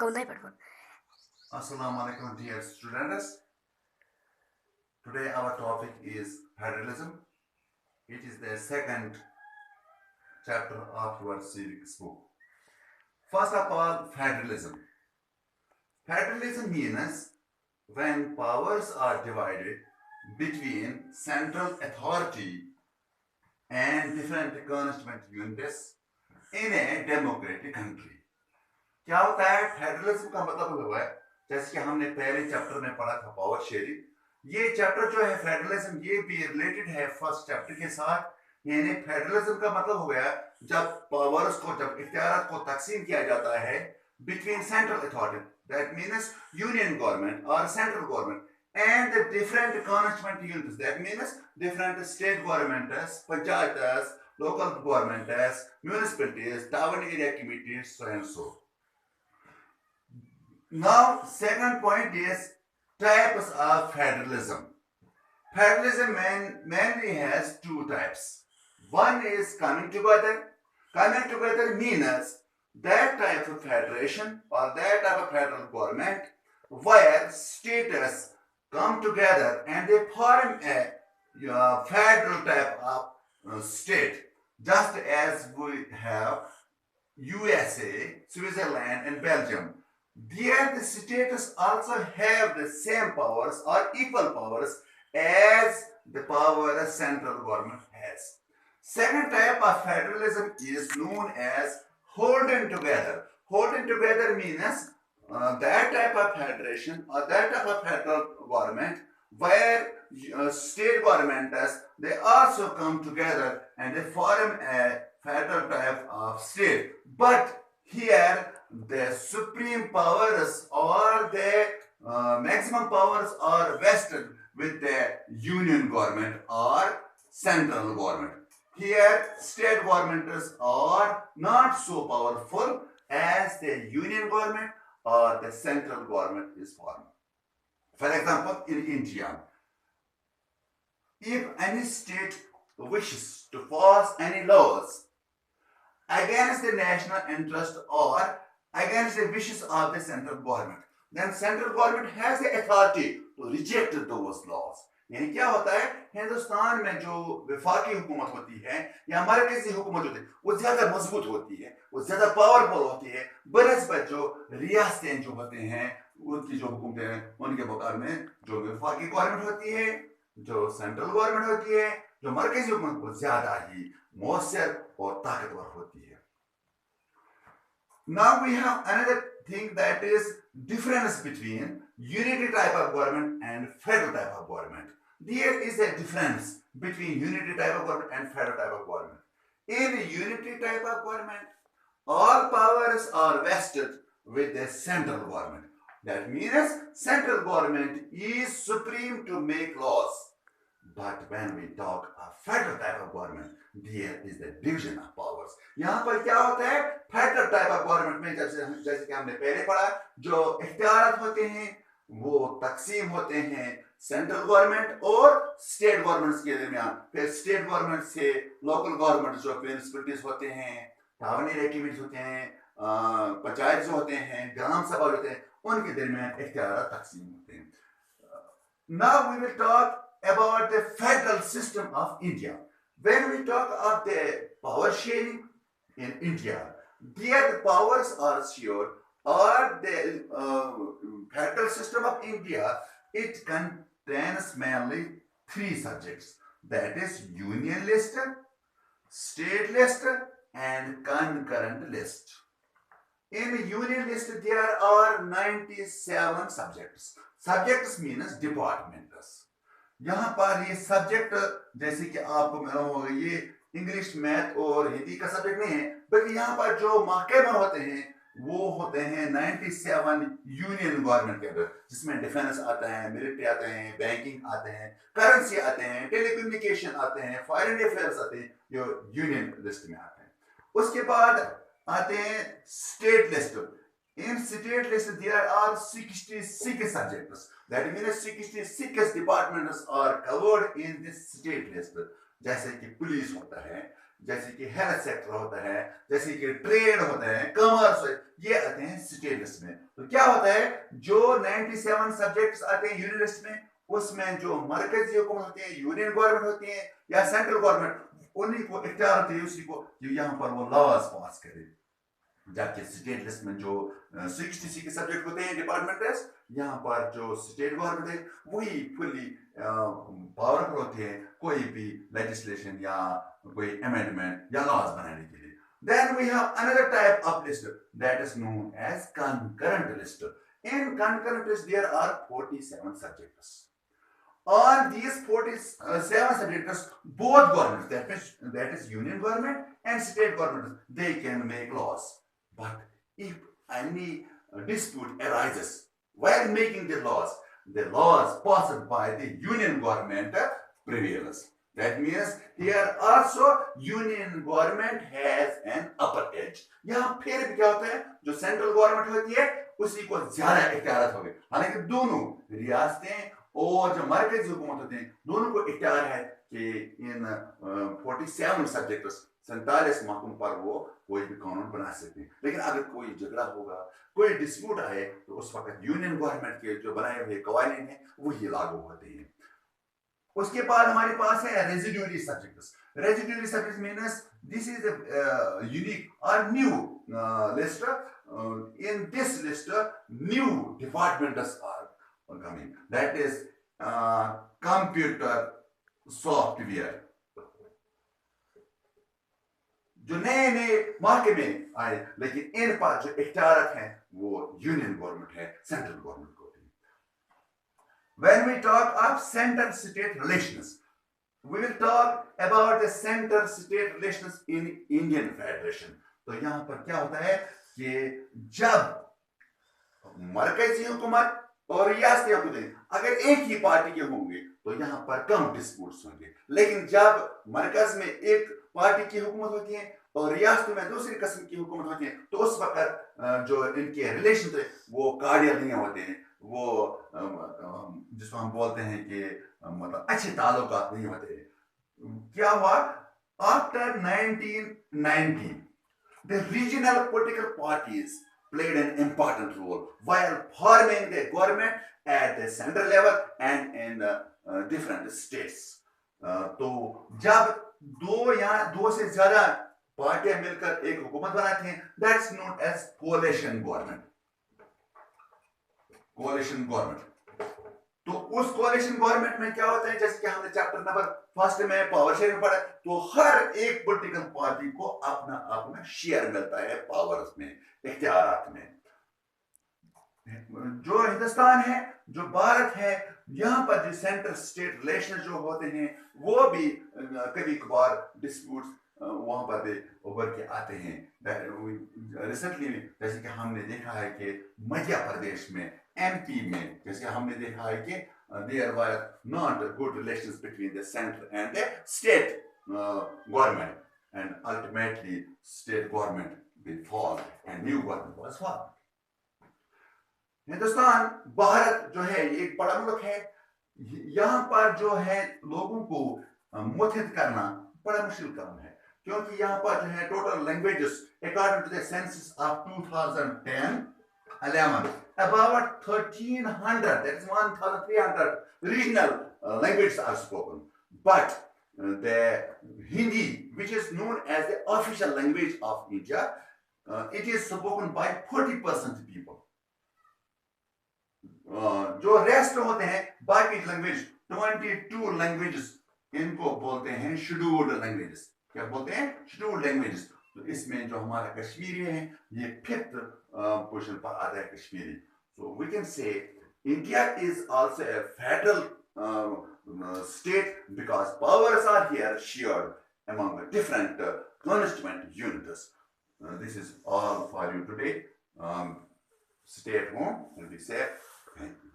Kauntai Padwan. Assalamu alaikum, dear students. Today our topic is federalism. It is the second chapter of your civics book. First of all, federalism. Federalism means when powers are divided between central authority and different constituent units in a democratic country. क्या होता है federalism का मतलब हुआ है जैसे कि हमने पहले चैप्टर में पढ़ा था पावर शेयरिंग। ये चैप्टर जो है फेडरलिज्म ये भी रिलेटेड है फर्स्ट चैप्टर के साथ। यानी फेडरलिज्म का मतलब हो गया जब पावर्स को जब इख्तियारात को तकसीम किया जाता है between central authority that means union government और central government and the different constituent units that means different state governments panchayats local governments municipalities town area committees so and so. Now, second point is types of federalism. Federalism mainly has two types. One is coming together. Coming together means that type of federation or that type of federal government where states come together and they form a federal type of state, just as we have USA, Switzerland, and Belgium. There the states also have the same powers or equal powers as the power a central government has. Second type of federalism is known as holding together. Holding together means that type of federation or that type of federal government where state governments they also come together and they form a federal type of state. But here the supreme powers or the maximum powers are vested with the union government or central government. Here state governments are not so powerful as the union government or the central government is formed. For example, in India, if any state wishes to pass any laws against the national interest or against the wishes of the central government, then central government has the authority to reject those laws. यानी क्या होता है हिंदुस्तान में जो वफाकी हुकूमत होती है या मरकजी हुकूमत होती है वो ज्यादा मजबूत होती है, वो ज्यादा पावरफुल होती है बनस्बत जो रियासतें जो होते हैं उनकी जो हुकूमतें हैं उनके मुकाबले में जो वफाकी गवर्नमेंट होती है जो सेंट्रल गवर्नमेंट होती है जो मरकजी हुकूमत वो ज्यादा ही मौसर और ताकतवर होती है. Now we have another thing that is difference between unity type of government and federal type of government. There is a difference between unity type of government and federal type of government. In unity type of government, all powers are vested with the central government. That means central government is supreme to make laws. But when we talk of federal type of government, there is the division of powers. यहाँ पर क्या होता है federal type of government में जैसे कि हमने पहले पढ़ा जो इख्तियारात होते हैं वो तकसीम होते हैं सेंट्रल गवर्नमेंट और स्टेट गवर्नमेंट्स के दरमियान. फिर स्टेट गवर्नमेंट से लोकल गवर्नमेंट जो म्यूनिसिपलिटीज होते हैं टाउन एरिया कमेटीज होते हैं पंचायत जो होते हैं ग्राम सभा होते हैं उनके दरमियान इख्तियारात तकसीम होते हैं. Now we will talk about the federal system of India. When we talk of the power sharing in India, there the powers are shared or the federal system of India, it contains mainly three subjects. That is union list, state list and concurrent list. In the union list there are 97 subjects. Subjects means departments. यहाँ पर ये subject जैसे कि आपको मालूम होगा ये English math और हिंदी का सब्जेक्ट नहीं है बल्कि यहाँ पर जो महकमे होते हैं वो होते हैं 97 यूनियन गवर्नमेंट के अंदर जिसमें डिफेंस आता है मिलिट्री आते हैं बैंकिंग आते हैं करेंसी आते हैं टेलीकम्युनिकेशन आते हैं फॉरेन अफेयर्स आते हैं जो यूनियन लिस्ट में आते हैं. उसके बाद आते हैं state list. In state list there are 66 subjects. That means 66 departments are covered in this state list. जैसे कि पुलिस होता है जैसे कि हेल्थ सेक्टर होता है, जैसे कि ट्रेड होता है, कॉमर्स, ये आते हैं स्टेट लिस्ट में। तो क्या होता है, जो 97 सब्जेक्ट्स आते हैं यूनियन लिस्ट में, उसमें जो मरकजी हुकूमत होती है, यूनियन गवर्नमेंट होती है या सेंट्रल गवर्नमेंट, उन्हीं को इख्तियार होती है उसी को कि यहाँ पर वो लॉज पास करे। जबकि स्टेट लिस्ट में जो 60 के सब्जेक्ट होते हैं डिपार्टमेंट्स, यहाँ पर जो स्टेट गवर्नमेंट है वही फुल्ली पावरफुल होते हैं कोई भी लेजिस्लेशन या कोई अमेंडमेंट या लॉज बनाने के लिए। Then we have another type of list that is known as concurrent list. In concurrent list there are 47 subjects. On these 47 subjects, both governments, that is union government and state government, they can make laws. But if any dispute arises while making the laws passed by the union government prevails. That means here also union government has an upper edge. यहाँ फिर भी क्या होता है, जो central government होती है उसी को ज्यादा इख्तियार होंगे। हालांकि दोनों रियासतें और जो मरकजी हुकूमत होते हैं दोनों को इख्तियार है कि इन 47 सब्जेक्ट्स 47 महकम पर वो कोई भी कानून बना सकते हैं। लेकिन अगर कोई झगड़ा होगा, कोई डिस्प्यूट आए, तो उस वक्त यूनियन गवर्नमेंट के जो बनाए हुए कवानीन हैं वही लागू होते हैं। उसके बाद हमारे पास है residuary subjects. Residuary subjects means this is a unique or new list. In this list, new departments are coming. That is computer software. जो नए नए मार्के में आए, लेकिन इन पर जो इख्तियारत हैं वो यूनियन गवर्नमेंट है, सेंट्रल गवर्नमेंट को है। When we talk of center-state relations, we will talk about the center-state relations in Indian Federation. तो यहाँ पर क्या होता है कि जब मरकजी हुकूमत और रियासती हुकूमत अगर एक ही पार्टी के होंगे तो यहाँ पर कम डिस्प्यूट्स होंगे, लेकिन जब मरकज में एक पार्टी की हुकूमत होती है और रियासतों में दूसरी किस्म की हुकूमत होती है, तो उस वक्त जो इनके रिलेशन थे वो कार्डियल नहीं होते हैं, वो जिसको हम बोलते हैं कि मतलब अच्छे ताल्लुकात नहीं होते हैं। क्या हुआ, after 1990 the regional political parties played an important role while forming the government at the central level and in different states. तो जब दो से ज्यादा पार्टियां मिलकर एक हुकूमत बनाती हैं, that's known as coalition government. कोalition government. तो उस कोalition गवर्नमेंट में क्या होता है, जैसे कि हमने चैप्टर नंबर 1 में पावर शेयरिंग पढ़ा, तो हर एक पॉलिटिकल पार्टी को अपना अपना शेयर मिलता है पावर्स में, इख्तियारात में। जो हिंदुस्तान है, जो भारत है, यहाँ पर जो सेंटर स्टेट रिलेशन जो होते हैं वो भी कभी कभार डिस्प्यूट्स वहां पर भी उभर के आते हैं। रिसेंटली जैसे कि हमने देखा है कि मध्य प्रदेश में, एमपी में, जैसे हमने देखा है कि there were not good relations between the center and the state government, and ultimately state government will fall and new government was formed. Hindustan, Bharat जो है एक बड़ा मुल्क है, यहाँ पर जो है लोगों को मुत्तहिद करना बड़ा मुश्किल काम है, क्योंकि यहाँ पर जो है total languages according to the census of 2010-11 about 1300, that is 1300 regional languages are spoken, but the Hindi, which is known as the official language of India, it is spoken by 40% people. जो rest होते हैं बाकी language 22 languages, इनको बोलते हैं scheduled languages. क्या बोलते हैं? Scheduled languages. तो इसमें जो हमारा कश्मीरी है ये 5th पोजीशन पर आता है Kashmiri. So we can say India is also a federal state because powers are here shared among the different constituent units. This is all for you today. Stay at home and be safe. Thank you.